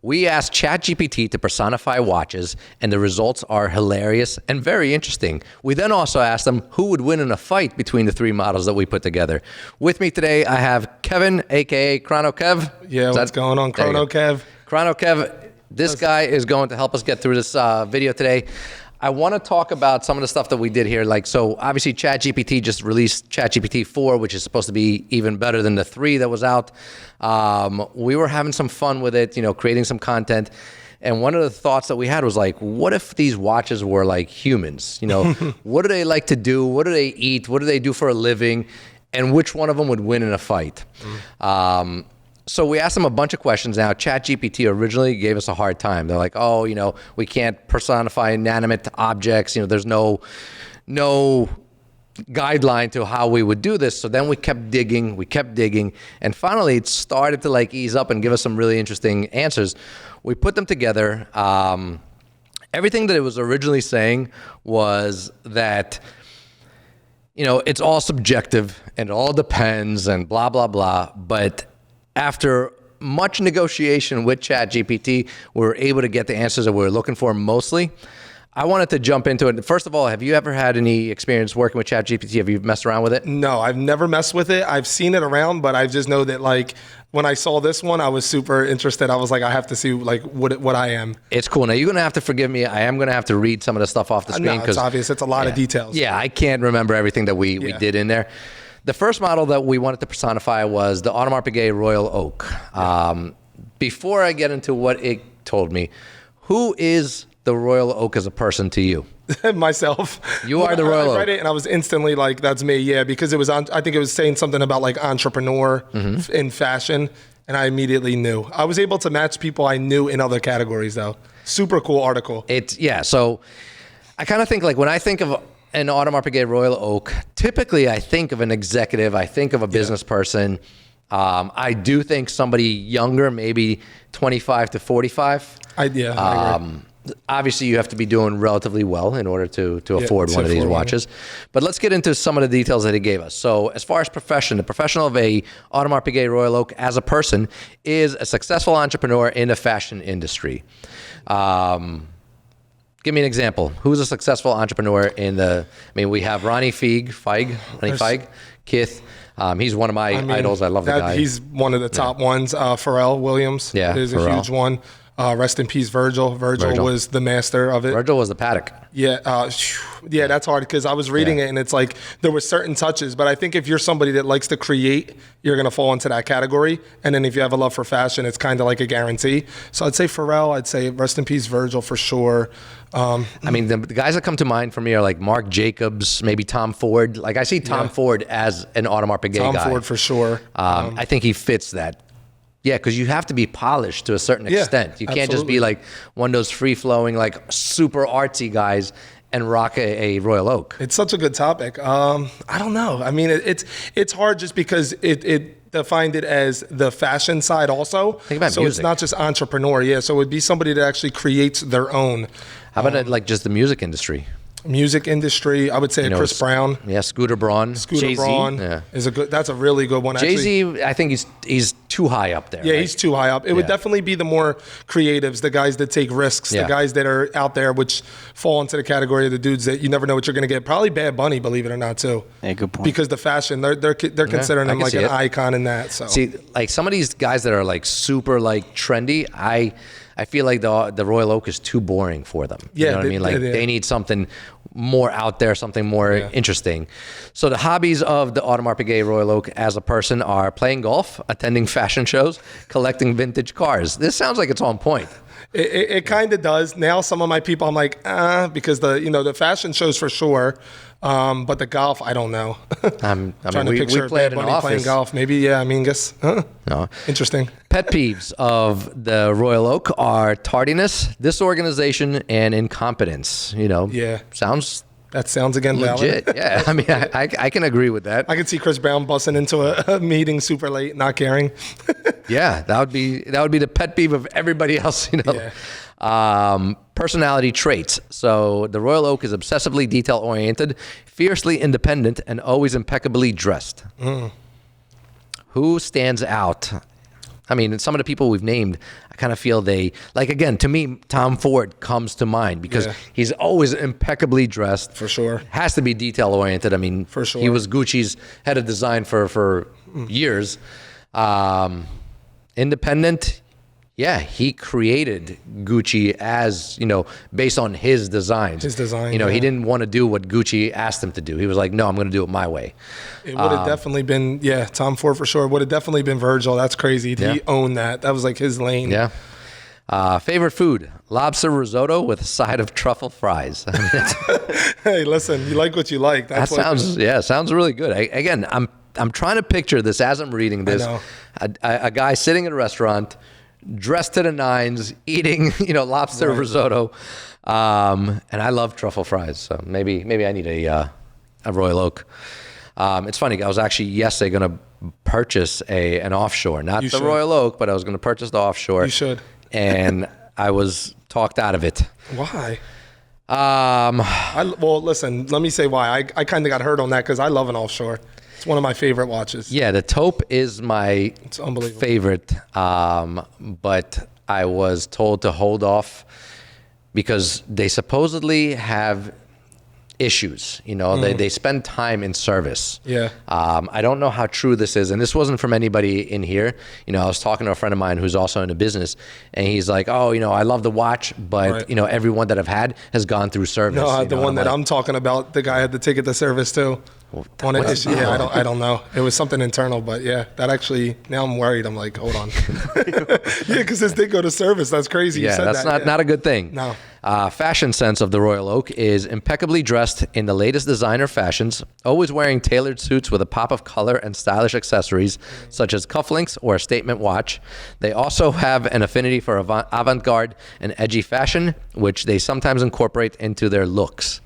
We asked ChatGPT to personify watches, and the results are hilarious and very interesting. We then also asked them who would win in a fight between the three models that we put together. With me today, I have Kevin, aka Chrono Kev. Yeah, what's going on, Chrono Kev? Chrono Kev, this guy is going to help us get through this video today. I want to talk about some of the stuff that we did here. So obviously ChatGPT just released ChatGPT 4, which is supposed to be even better than the 3 that was out. We were having some fun with it, creating some content. And one of the thoughts that we had was like, what if these watches were like humans? What do they like to do? What do they eat? What do they do for a living? And which one of them would win in a fight? So we asked them a bunch of questions. Now, ChatGPT originally gave us a hard time. They're like, oh, we can't personify inanimate objects. There's no guideline to how we would do this. So then we kept digging. And finally, it started to ease up and give us some really interesting answers. We put them together. Everything that it was originally saying was that, it's all subjective and it all depends and blah, blah, blah. But after much negotiation with ChatGPT, we were able to get the answers that we were looking for mostly. I wanted to jump into it. First of all, have you ever had any experience working with ChatGPT? Have you messed around with it? No, I've never messed with it. I've seen it around, but I just know that when I saw this one, I was super interested. I was like, I have to see what I am. It's cool. Now, you're going to have to forgive me. I am going to have to read some of the stuff off the screen. No, it's obvious. It's a lot of details. Yeah, I can't remember everything that we did in there. The first model that we wanted to personify was the Audemars Piguet Royal Oak. Before I get into what it told me, who is the Royal Oak as a person to you? Myself. You are the Royal Oak. I read it and I was instantly like, that's me. Yeah, because it was I think it was saying something about entrepreneur in fashion, and I immediately knew. I was able to match people I knew in other categories though. Super cool article. So I kind of think when I think of an Audemars Piguet Royal Oak, typically I think of an executive, I think of a business person. I do think somebody younger, maybe 25 to 45. I agree. Obviously, you have to be doing relatively well in order to afford one of these watches. But let's get into some of the details that he gave us. So as far as profession, the professional of a Audemars Piguet Royal Oak as a person is a successful entrepreneur in the fashion industry. Give me an example. Who's a successful entrepreneur we have Ronnie Feig, Kith. He's one of my idols. I love the guy. He's one of the top ones. Pharrell Williams is a huge one. Rest in peace, Virgil. Virgil was the master of it. Virgil was the paddock. Yeah, that's hard because I was reading it and it's like there were certain touches, but I think if you're somebody that likes to create, you're going to fall into that category. And then if you have a love for fashion, it's kind of like a guarantee. So I'd say Pharrell, I'd say rest in peace, Virgil for sure. The guys that come to mind for me are like Marc Jacobs, maybe Tom Ford. I see Tom Ford as an Audemars Piguet guy. Tom Ford for sure. I think he fits that. Yeah, because you have to be polished to a certain extent. You can't just be like one of those free-flowing, super artsy guys and rock a Royal Oak. It's such a good topic. I don't know. It's hard just because it defined it as the fashion side also. Think about so music. It's not just entrepreneur. Yeah, so it would be somebody that actually creates their own. How about just the music industry? Music industry, I would say Chris Brown. Yeah, Scooter Braun. Jay-Z. Braun is that's a really good one. Jay-Z, I think he's too high up there. Yeah, right? He's too high up. It would definitely be the more creatives, the guys that take risks, the guys that are out there, which fall into the category of the dudes that you never know what you're going to get. Probably Bad Bunny, believe it or not, too. Yeah, good point. Because the fashion, they're considering him like an icon in that. So see, some of these guys that are super trendy, I feel like the Royal Oak is too boring for them. You know what I mean? They need something more out there, something more interesting. So the hobbies of the Audemars Piguet Royal Oak as a person are playing golf, attending fashion shows, collecting vintage cars. This sounds like it's on point. It kind of does. Now some of my people, I'm like, because the fashion shows for sure, but the golf, I don't know. I'm trying to picture we played in office playing golf. Maybe, guess. No. Interesting. Pet peeves of the Royal Oak are tardiness, disorganization, and incompetence. That sounds again legit. Valid. Yeah, I can agree with that. I can see Chris Brown busting into a meeting super late, not caring. Yeah, that would be the pet peeve of everybody else. Personality traits. So the Royal Oak is obsessively detail-oriented, fiercely independent, and always impeccably dressed. Who stands out I mean, some of the people we've named, I kind of feel they, like, again, to me, Tom Ford comes to mind because he's always impeccably dressed. For sure. Has to be detail oriented. I mean, for sure. He was Gucci's head of design for years. Independent. Yeah, he created Gucci as, based on his designs. His design, he didn't want to do what Gucci asked him to do. He was like, no, I'm going to do it my way. It would have definitely been, Tom Ford for sure. Would have definitely been Virgil. That's crazy. He owned that. That was like his lane. Yeah. Favorite food, lobster risotto with a side of truffle fries. Hey, listen, you like what you like. That's sounds really good. Again, I'm trying to picture this as I'm reading this. A guy sitting in a restaurant, dressed to the nines, eating, lobster risotto. And I love truffle fries. So maybe I need a Royal Oak. It's funny. I was actually yesterday going to purchase an offshore, not the Royal Oak, but I was going to purchase the offshore. You should. And I was talked out of it. Why? Well, listen, let me say why. I kind of got hurt on that because I love an offshore. It's one of my favorite watches. Yeah, the taupe is my favorite, but I was told to hold off because they supposedly have issues. They spend time in service. Yeah. I don't know how true this is, and this wasn't from anybody in here. I was talking to a friend of mine who's also in the business, and he's like, "Oh, I love the watch, but everyone that I've had has gone through service." No, the one that I'm talking about, the guy had to take it to service too. I don't know. It was something internal, but that actually, now I'm worried. I'm like, hold on. Because this did go to service. That's crazy. Yeah, that's not a good thing. No. Fashion sense of the Royal Oak is impeccably dressed in the latest designer fashions, always wearing tailored suits with a pop of color and stylish accessories, such as cufflinks or a statement watch. They also have an affinity for avant-garde and edgy fashion, which they sometimes incorporate into their looks.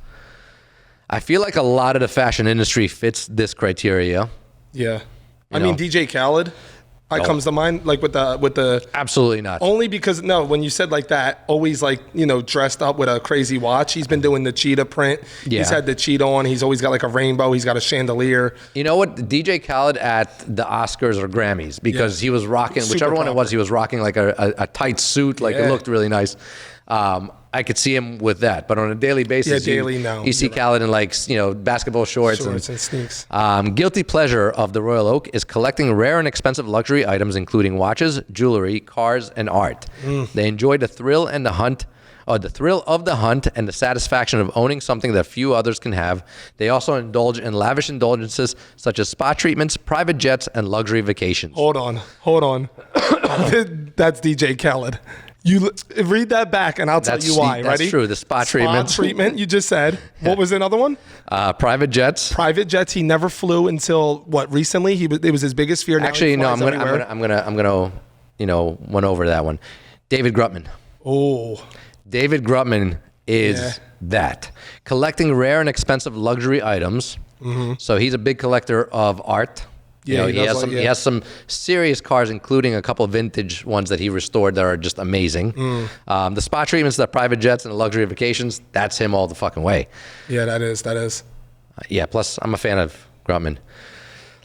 I feel like a lot of the fashion industry fits this criteria. Yeah. I mean, DJ Khaled comes to mind, like with the absolutely not. Only because when you said like that, always like, dressed up with a crazy watch. He's been doing the cheetah print. Yeah. He's had the cheetah on. He's always got like a rainbow. He's got a chandelier. You know what? DJ Khaled at the Oscars or Grammys, because he was rocking, whichever one it was, he was rocking like a tight suit. Like it looked really nice. I could see him with that, but on a daily basis, you see Khaled in like basketball shorts and sneaks. Guilty pleasure of the Royal Oak is collecting rare and expensive luxury items, including watches, jewelry, cars, and art. They enjoy the thrill and the hunt. The thrill of the hunt and the satisfaction of owning something that few others can have. They also indulge in lavish indulgences such as spa treatments, private jets, and luxury vacations. Hold on. That's DJ Khaled. You read that back, and I'll tell you why. That's Ready? True. The spa treatment. Spa treatment. You just said. What was another one? Private jets. Private jets. He never flew until recently. It was his biggest fear. Now actually, no. I'm gonna went over that one. David Grutman. Oh. David Grutman is that collecting rare and expensive luxury items. Mm-hmm. So he's a big collector of art. Yeah, he has some serious cars, including a couple of vintage ones that he restored that are just amazing. The spa treatments, the private jets, and the luxury vacations, that's him all the fucking way. Yeah, that is. Plus I'm a fan of Grumman.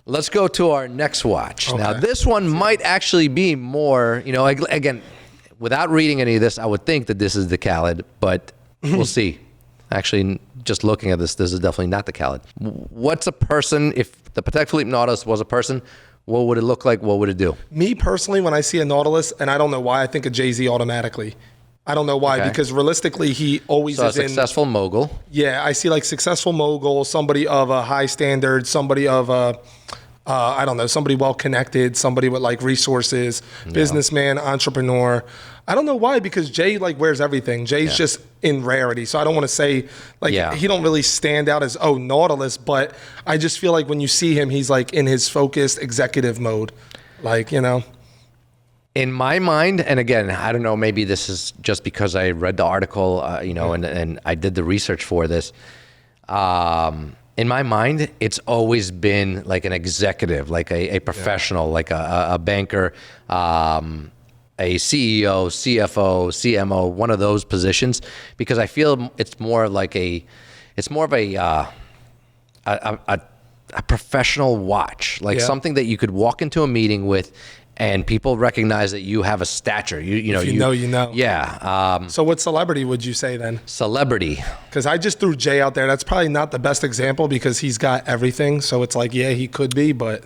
Let's go to our next watch. Okay. Now, this one might actually be more, again, without reading any of this, I would think that this is the Khaled, but we'll see. Actually, just looking at this is definitely not the Khaled. What's a person, if the Patek Philippe Nautilus was a person, what would it look like? What would it do? Me personally, when I see a Nautilus, and I don't know why, I think of Jay-Z automatically. I don't know why, because realistically, he always is a successful mogul. Yeah, I see like successful mogul, somebody of a high standard, somebody of a, somebody well-connected, somebody with like resources, businessman, entrepreneur. I don't know why, because Jay like wears everything. Jay's just in rarity. So I don't want to say he don't really stand out as, Nautilus, but I just feel like when you see him, he's like in his focused executive mode. In my mind, and again, I don't know, maybe this is just because I read the article, and I did the research for this. In my mind, it's always been like an executive, like a professional, like a banker, a CEO, CFO, CMO, one of those positions, because I feel it's more of a professional watch, like something that you could walk into a meeting with and people recognize that you have a stature. You know. You know. Yeah. So what celebrity would you say then? Celebrity. Because I just threw Jay out there. That's probably not the best example because he's got everything. So it's like, yeah, he could be, but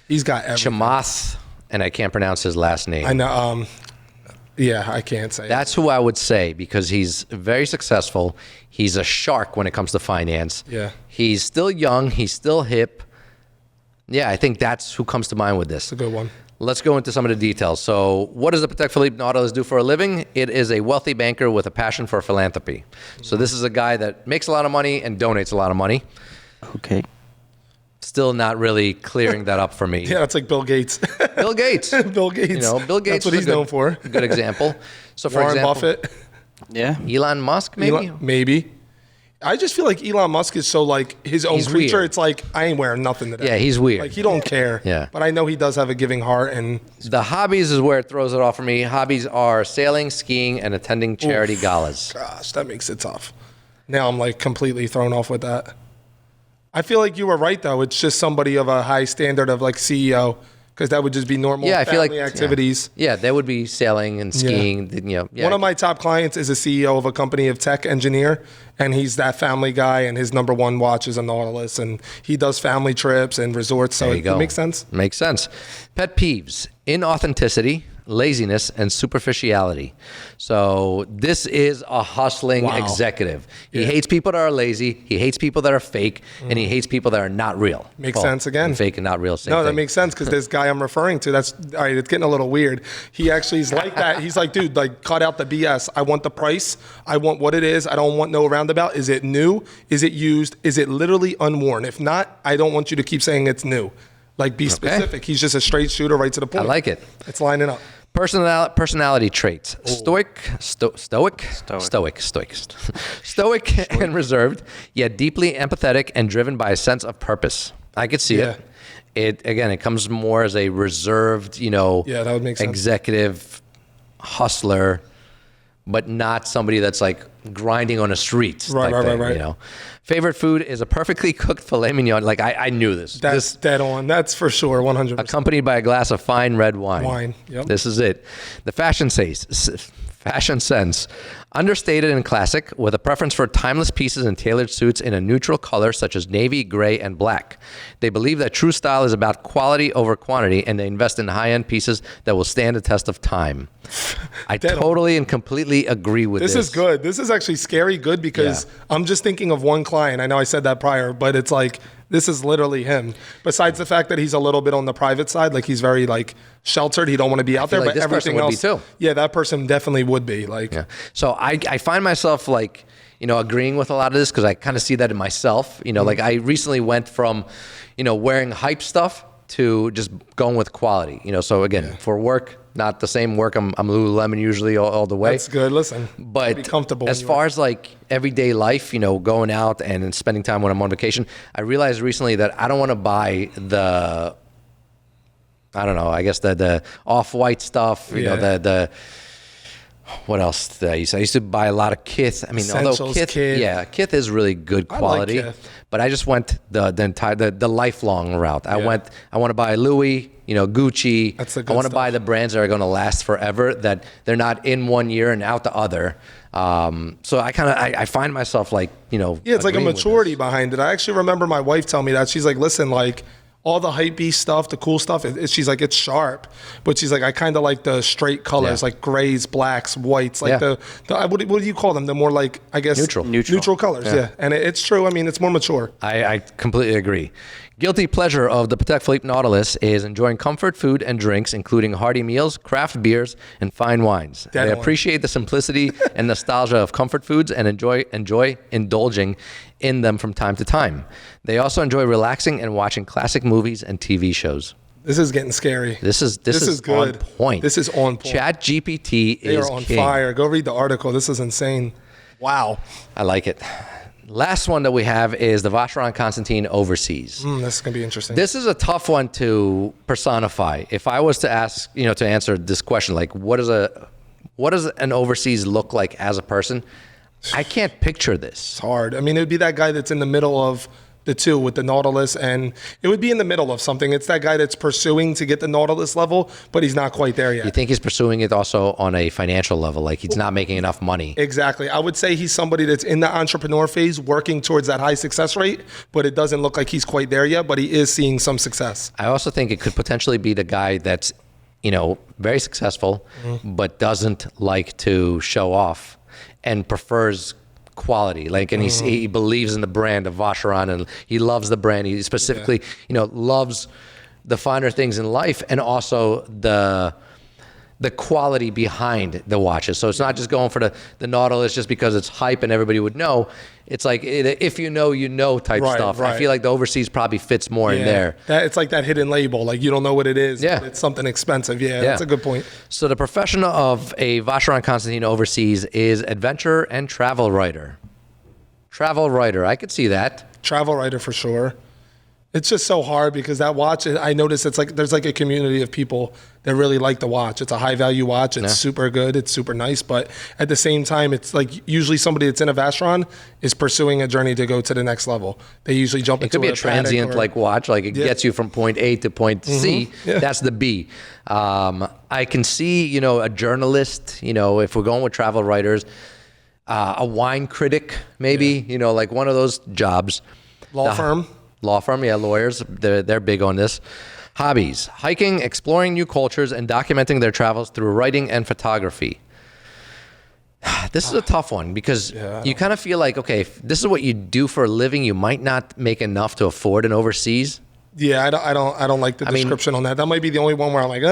he's got everything. Chamath, and I can't pronounce his last name. I know. Yeah, I can't say. That's who I would say because he's very successful. He's a shark when it comes to finance. Yeah. He's still young. He's still hip. Yeah, I think that's who comes to mind with this. It's a good one. Let's go into some of the details. So what does the Patek Philippe Nautilus do for a living? It is a wealthy banker with a passion for philanthropy. So this is a guy that makes a lot of money and donates a lot of money. Okay. Still not really clearing that up for me. Yeah, that's like Bill Gates. Bill Gates. Bill Gates. You know, Bill Gates That's what is he's a good, known for. Good example. So for Warren example, Buffett. Yeah. Elon Musk, maybe? Maybe. I just feel like Elon Musk is so like his own He's creature. weird. It's like, I ain't wearing nothing today. Yeah, he's weird. Like he don't care. Yeah. But I know he does have a giving heart and The hobbies is where it throws it off for me. Hobbies are sailing, skiing, and attending charity galas. gosh, that makes it tough. Now I'm like completely thrown off with that. I feel like you were right though. It's just somebody of a high standard of like CEO because that would just be normal Yeah, I feel like family activities. Yeah, they would be sailing and skiing. You know, yeah. One of my top clients is a CEO of a company of tech engineer, and he's that family guy, and his number one watch is a Nautilus, and he does family trips and resorts, so There you it go. makes sense. Makes sense. Pet peeves: inauthenticity, laziness, and superficiality. So this is a hustling Wow. executive. He Yeah. hates people that are lazy. He hates people that are fake, and he hates people that are not real. Makes sense again. Fake and not real. Same No, that thing. makes sense because this guy I'm referring to, that's all right. It's getting a little weird. He actually is like that. He's like, dude, like cut out the BS. I want the price. I want what it is. I don't want no roundabout. Is it new? Is it used? Is it literally unworn? If not, I don't want you to keep saying it's new. Like be specific. He's just a straight shooter, right to the point. I like it. It's lining up. Personality traits: stoic, and reserved, yet deeply empathetic and driven by a sense of purpose. I could see Yeah. it. It comes more as a reserved, you know, Yeah, that would make sense. executive hustler, but not somebody that's like grinding on the streets. Right, type right, thing, right. You know, favorite food is a perfectly cooked filet mignon. Like I knew this. That's dead on. That's for sure. 100%. Accompanied by a glass of fine red wine. Wine, yep. This is it. The fashion sense, understated and classic, with a preference for timeless pieces and tailored suits in a neutral color such as navy, gray, and black. They believe that true style is about quality over quantity, and they invest in high-end pieces that will stand the test of time. I totally and completely agree with this. This is good. This is actually scary good because I'm just thinking of one client. I know I said that prior, but it's like this is literally him. Besides the fact that he's a little bit on the private side, like he's very like sheltered. He don't want to be out there, like but this person everything would be else, too. yeah, that person definitely would be like. Yeah. So I find myself like, you know, agreeing with a lot of this because I kind of see that in myself. You know, like I recently went from, you know, wearing hype stuff to just going with quality. You know, so again, for work, not the same work. I'm Lululemon usually all the way. That's good. Listen, But be comfortable. as far as like everyday life, you know, going out and spending time when I'm on vacation, I realized recently that I don't want to buy the, I don't know, I guess the off-white stuff, you know, the what else did I use? I used to buy a lot of Kith. I mean, although Essentials, Kith, Kith. yeah, Kith is really good quality. Kith. But I just went the lifelong route. I want to buy Louis, you know, Gucci. That's the I good want to stuff. buy the brands that are going to last forever, that they're not in one year and out the other. So I find myself like, you know, yeah, it's like a agreeing with maturity this. behind it. I actually remember my wife telling me that. She's like, listen, like all the hypebeast stuff, the cool stuff, she's like, it's sharp. But she's like, I kind of like the straight colors, Yeah. like grays, blacks, whites, like Yeah. what do you call them? The more like, I guess, Neutral. colors. Yeah. And it's true. I mean, it's more mature. I completely agree. Guilty pleasure of the Patek Philippe Nautilus is enjoying comfort food and drinks, including hearty meals, craft beers, and fine wines. Dead They on. appreciate the simplicity and nostalgia of comfort foods and enjoy indulging in them from time to time. They also enjoy relaxing and watching classic movies and TV shows. This is getting scary. This is good. on point. This is on point. ChatGPT They is are on king. fire. Go read the article. This is insane. Wow. I like it. Last one that we have is the Vacheron Constantin Overseas. This is going to be interesting. This is a tough one to personify. If I was to ask, you know, to answer this question, like what does an overseas look like as a person? I can't picture this. It's hard. I mean, it would be that guy that's in the middle of the two with the nautilus, and it would be in the middle of something. It's that guy that's pursuing to get the nautilus level, but he's not quite there yet. You think he's pursuing it also on a financial level, like he's not making enough money? Exactly. I would say he's somebody that's in the entrepreneur phase, working towards that high success rate, but it doesn't look like he's quite there yet, but he is seeing some success. I also think it could potentially be the guy that's, very successful, but doesn't like to show off and prefers quality. Like, and he believes in the brand of Vacheron, and he loves the brand. He specifically, loves the finer things in life, and also the quality behind the watches. So it's not just going for the Nautilus just because it's hype and everybody would know. It's like, if you know type stuff. Right. I feel like the overseas probably fits more in there. It's like that hidden label. Like, you don't know what it is. Yeah. But it's something expensive. Yeah, that's a good point. So the profession of a Vacheron Constantin overseas is adventure and travel writer. Travel writer. I could see that. Travel writer for sure. It's just so hard because that watch, I notice it's like there's like a community of people that really like the watch. It's a high value watch. It's super good. It's super nice. But at the same time, it's like usually somebody that's in a Vacheron is pursuing a journey to go to the next level. They usually jump into it. Could be a transient like watch, like it gets you from point A to point C. Yeah. That's the B. I can see, a journalist, if we're going with travel writers, a wine critic, maybe, like one of those jobs. Law firm, yeah, lawyers, they're big on this. Hobbies: hiking, exploring new cultures, and documenting their travels through writing and photography. This is a tough one because you kind of feel like, okay, if this is what you do for a living, you might not make enough to afford an overseas. Yeah, I don't like the description on that. That might be the only one where I'm like,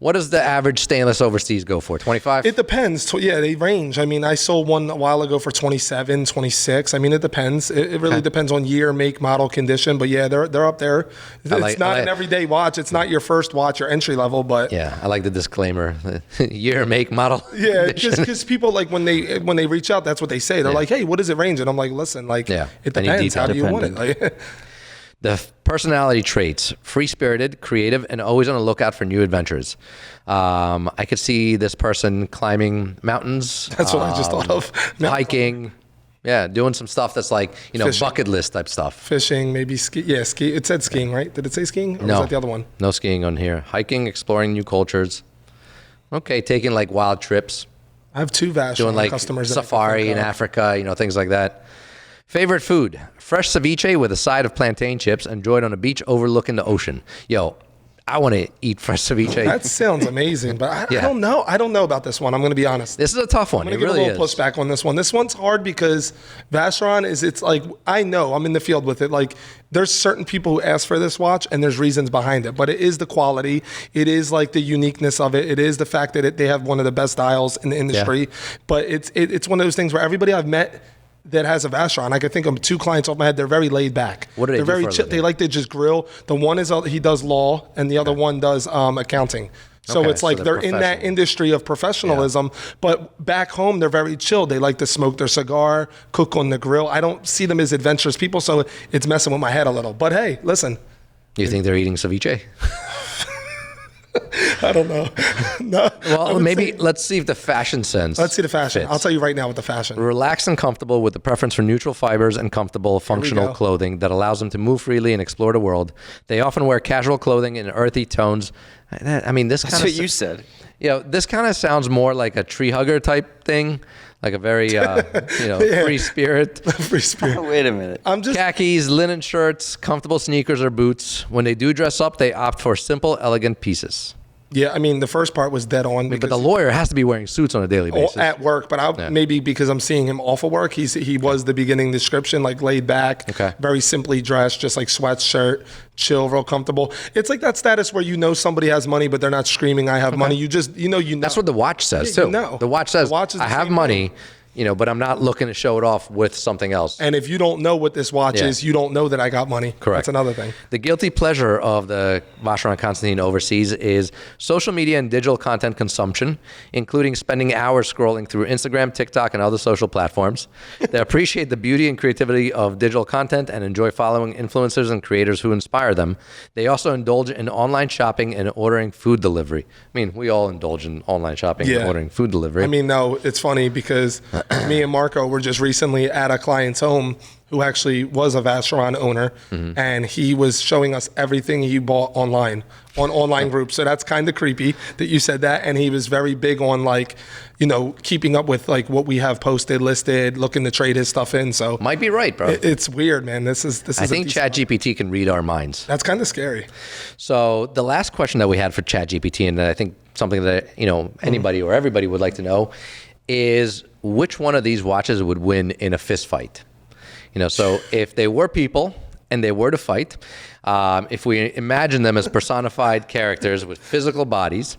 What does the average stainless overseas go for? 25? It depends. Yeah, they range. I mean, I sold one a while ago for 27, 26. I mean, it depends. It really depends on year, make, model, condition. But yeah, they're up there. It's not an everyday watch. It's not your first watch, your entry level. But yeah, I like the disclaimer: year, make, model. Yeah, because people like when they reach out, that's what they say. They're like, "Hey, what does it range?" And I'm like, "Listen, like, it depends. How do you want it?" Like, the personality traits: free-spirited, creative, and always on the lookout for new adventures. I could see this person climbing mountains. That's what I just thought of. Hiking. Yeah, doing some stuff that's like, Fishing. bucket list type stuff. Fishing, maybe ski. Yeah, ski. It said skiing, right? Did it say skiing? Or No. was that the other one? No skiing on here. Hiking, exploring new cultures. Okay, taking like wild trips. I have two Vacheron Doing like customers. safari in Africa, things like that. Favorite food: fresh ceviche with a side of plantain chips, enjoyed on a beach overlooking the ocean. Yo, I want to eat fresh ceviche. That sounds amazing, but I don't know. I don't know about this one. I'm going to be honest. This is a tough one. I'm going to give a little pushback on this one. This one's hard because Vacheron it's like, I know I'm in the field with it. Like, there's certain people who ask for this watch and there's reasons behind it, but it is the quality. It is like the uniqueness of it. It is the fact that they have one of the best dials in the industry, but it's one of those things where everybody I've met that has a Vacheron, I can think of two clients off my head. They're very laid back. What do they do very for a living? They like to just grill. The one is he does law, and the other one does accounting. So it's like they're in that industry of professionalism, but back home they're very chilled. They like to smoke their cigar, cook on the grill. I don't see them as adventurous people, so it's messing with my head a little. But hey, listen. You think they're eating ceviche? I don't know. No. Well, maybe let's see if the fashion sense. Let's see the fashion. fits. I'll tell you right now with the fashion. Relaxed and comfortable with a preference for neutral fibers and comfortable, functional clothing that allows them to move freely and explore the world. They often wear casual clothing in earthy tones. I mean, this kind of... That's what you said. This kind of sounds more like a tree hugger type thing, like a very, free spirit. Free spirit. Oh, wait a minute. I'm just... Khakis, linen shirts, comfortable sneakers or boots. When they do dress up, they opt for simple, elegant pieces. Yeah, I mean, the first part was dead on. But the lawyer has to be wearing suits on a daily basis. At work, but maybe because I'm seeing him off of work, he was the beginning description, like laid back, very simply dressed, just like sweatshirt, chill, real comfortable. It's like that status where somebody has money, but they're not screaming, I have money. You just, you know. That's what the watch says, too. The watch says, I have money. But I'm not looking to show it off with something else. And if you don't know what this watch is, you don't know that I got money. Correct. That's another thing. The guilty pleasure of the Vacheron Constantin overseas is social media and digital content consumption, including spending hours scrolling through Instagram, TikTok, and other social platforms. They appreciate the beauty and creativity of digital content and enjoy following influencers and creators who inspire them. They also indulge in online shopping and ordering food delivery. I mean, we all indulge in online shopping and ordering food delivery. I mean, no, it's funny because Me and Marco were just recently at a client's home who actually was a Vacheron owner, and he was showing us everything he bought online, on online groups. So that's kind of creepy that you said that. And he was very big on like, you know, keeping up with like what we have posted, listed, looking to trade his stuff in. So Might be right, bro. it's weird, man. This is. I think ChatGPT can read our minds. That's kind of scary. So the last question that we had for ChatGPT, and I think something that, you know, anybody or everybody would like to know, is which one of these watches would win in a fist fight? You know, so if they were people and they were to fight, if we imagine them as personified characters with physical bodies,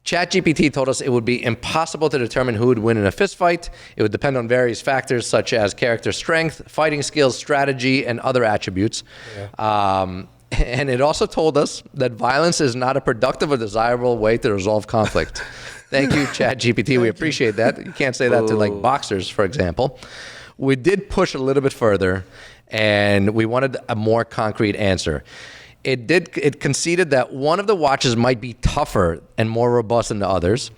ChatGPT told us it would be impossible to determine who would win in a fist fight. It would depend on various factors such as character strength, fighting skills, strategy, and other attributes. And it also told us that violence is not a productive or desirable way to resolve conflict. Thank you, ChatGPT. We appreciate that. You can't say that to like boxers, for example. We did push a little bit further, and we wanted a more concrete answer. It conceded that one of the watches might be tougher and more robust than the others,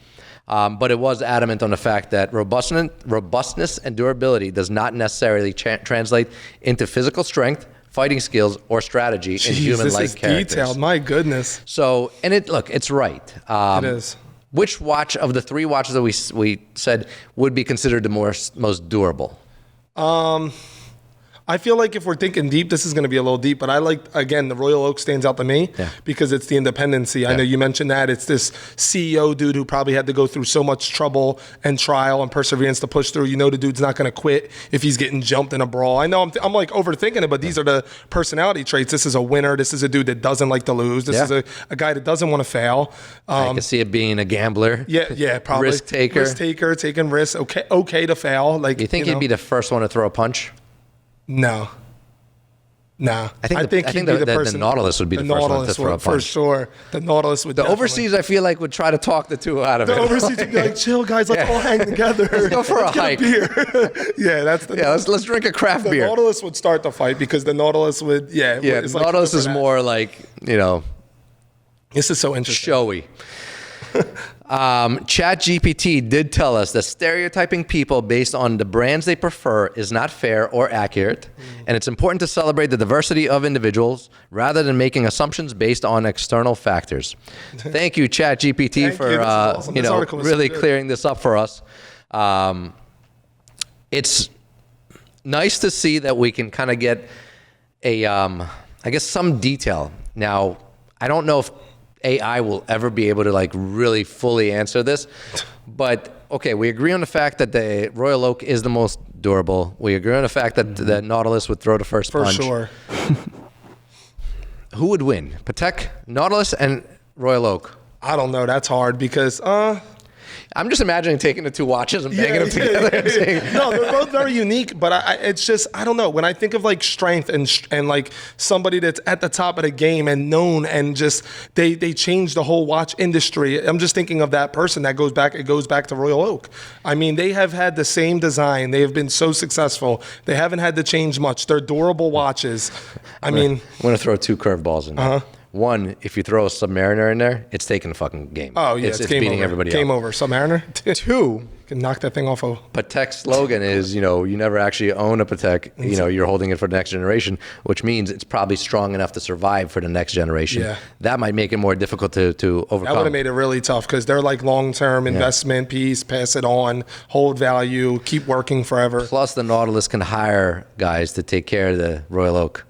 but it was adamant on the fact that robustness and durability does not necessarily translate into physical strength, fighting skills, or strategy in human-like this is characters. detailed. My goodness. So, and it's right. It is. Which watch of the three watches that we said would be considered the most durable? I feel like if we're thinking deep, this is going to be a little deep, but I like, again, the Royal Oak stands out to me because it's the independency. I know you mentioned that. It's this CEO dude who probably had to go through so much trouble and trial and perseverance to push through. You know the dude's not going to quit if he's getting jumped in a brawl. I know I'm like overthinking it, but these are the personality traits. This is a winner. This is a dude that doesn't like to lose. This is a guy that doesn't want to fail. I can see it being a gambler. Yeah, probably. Risk taker, taking risks. Okay to fail. Like, you think he'd be the first one to throw a punch? No. I think the Nautilus would be the first one to throw a punch. For sure. The Nautilus would definitely. Overseas, I feel like, would try to talk the two out of it. The overseas would be like, chill, guys, let's all hang together. Let's go for a hike. Get a beer. Let's drink a craft beer. The Nautilus would start the fight because the Nautilus would, it's Nautilus is more like, you know. This is so interesting. Showy. ChatGPT did tell us that stereotyping people based on the brands they prefer is not fair or accurate, and it's important to celebrate the diversity of individuals rather than making assumptions based on external factors. Thank you, ChatGPT, for awesome. Really clearing this up for us. It's nice to see that we can kind of get some detail. Now, I don't know if AI will ever be able to like really fully answer this, but okay, we agree on the fact that the Royal Oak is the most durable. We agree on the fact that the Nautilus would throw the first punch. For sure. Who would win? Patek, Nautilus, and Royal Oak? I don't know. That's hard because I'm just imagining taking the two watches and banging them together. And saying, no, they're both very unique, but it's just, I don't know. When I think of like strength and like somebody that's at the top of the game and known and just, they changed the whole watch industry. I'm just thinking of that person that goes back to Royal Oak. I mean, they have had the same design. They have been so successful. They haven't had to change much. They're durable watches. I'm going to throw two curveballs in there. One, if you throw a Submariner in there, it's taking the fucking game. Oh, yeah, it's game beating over. everybody Game out. over. Submariner. Two, can knock that thing off. Patek's slogan is, you never actually own a Patek. You're holding it for the next generation, which means it's probably strong enough to survive for the next generation. Yeah. That might make it more difficult to overcome. That would have made it really tough because they're like long-term investment piece, pass it on, hold value, keep working forever. Plus, the Nautilus can hire guys to take care of the Royal Oak.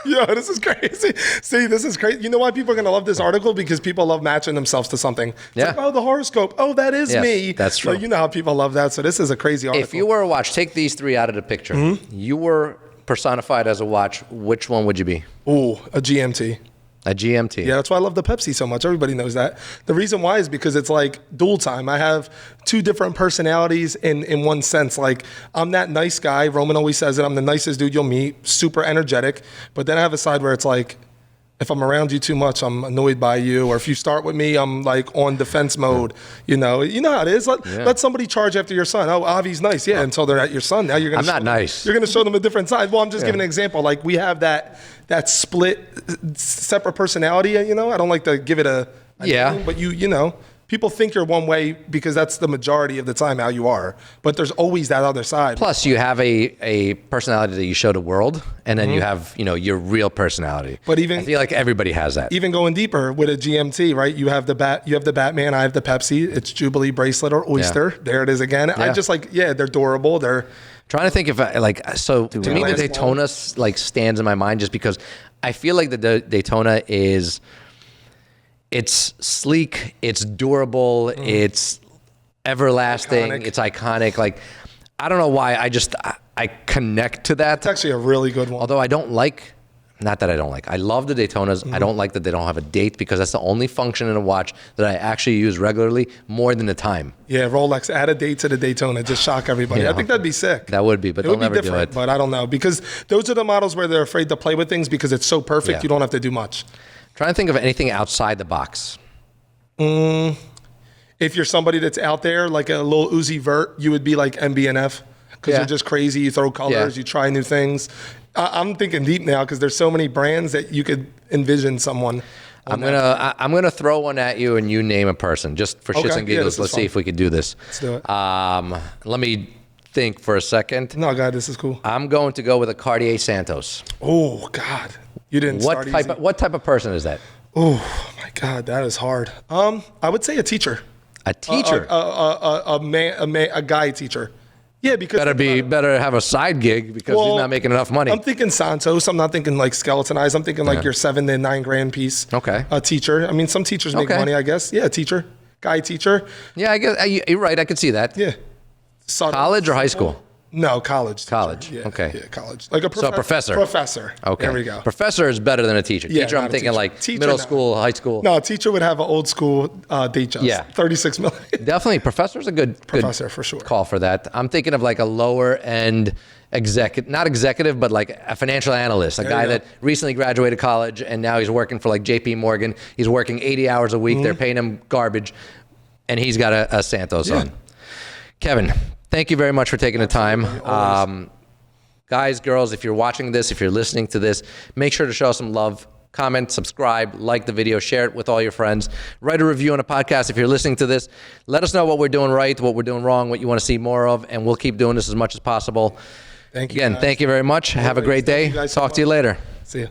Yeah, this is crazy. See, this is crazy. You know why people are going to love this article? Because people love matching themselves to something. It's like, oh, the horoscope. Oh, that is me. That's true. So you know how people love that. So this is a crazy article. If you were a watch, take these three out of the picture. You were personified as a watch. Which one would you be? Ooh, a GMT. A GMT. Yeah, that's why I love the Pepsi so much. Everybody knows that. The reason why is because it's like dual time. I have two different personalities in one sense. Like, I'm that nice guy. Roman always says it. I'm the nicest dude you'll meet. Super energetic. But then I have a side where it's like, if I'm around you too much, I'm annoyed by you. Or if you start with me, I'm like on defense mode. You know how it is. Let somebody charge after your son. Oh, Avi's nice. Yeah, until they're at your son. Now you're gonna. I'm not nice. You're gonna show them a different side. Well, I'm just giving an example. Like, we have that separate personality. I don't like to give it a name, but people people think you're one way because that's the majority of the time how you are. But there's always that other side. Plus, you have a personality that you show the world, and then you have, your real personality. But even I feel like everybody has that. Even going deeper with a GMT, right? You have the Batman, I have the Pepsi. It's Jubilee bracelet or Oyster. Yeah. There it is again. Yeah. I just they're durable. They're trying to think if to me the Daytona stands in my mind just because I feel like the Daytona it's sleek, it's durable, it's everlasting, it's iconic. Like, I don't know why, I connect to that. It's actually a really good one. Although I love the Daytonas. I don't like that they don't have a date because that's the only function in a watch that I actually use regularly more than the time. Yeah, Rolex, add a date to the Daytona, just shock everybody. I think that'd be sick. That would be, but they'll never do it. But I don't know, because those are the models where they're afraid to play with things because it's so perfect, you don't have to do much. Trying to think of anything outside the box. If you're somebody that's out there, like a little Uzi Vert, you would be like MBNF because you're just crazy. You throw colors, you try new things. I'm thinking deep now because there's so many brands that you could envision someone. I'm gonna throw one at you and you name a person just for shits and giggles. Let's see if we can do this. Let's do it. Let me think for a second. No, God, this is cool. I'm going to go with a Cartier Santos. Oh God, you didn't. What type of person is that? Oh my God, that is hard. I would say a teacher. A teacher. A guy teacher. Yeah, because better have a side gig because he's not making enough money. I'm thinking Santos. I'm not thinking like skeletonized. I'm thinking like your $7 to $9 piece. Okay. A teacher. I mean, some teachers make money, I guess. Yeah, a teacher, guy teacher. Yeah, I guess you're right. I could see that. Yeah. College or high school? No, college. College. Yeah, okay. Yeah, college. Like a professor. Professor. Okay. There we go. Professor is better than a teacher. Yeah, teacher, I'm thinking middle school, high school. No, a teacher would have an old school date just. Yeah. 36 million. Definitely. Professor's a good professor for sure. Call for that. I'm thinking of like a lower end not executive, but like a financial analyst, a guy that recently graduated college and now he's working for like JP Morgan. He's working 80 hours a week. They're paying him garbage and he's got a Santos on. Kevin, thank you very much for taking the time. Guys, girls, if you're watching this, if you're listening to this, make sure to show us some love. Comment, subscribe, like the video, share it with all your friends. Write a review on a podcast if you're listening to this. Let us know what we're doing right, what we're doing wrong, what you want to see more of, and we'll keep doing this as much as possible. Thank you. Again, thank you very much. Have a great day. Talk to you later. See you.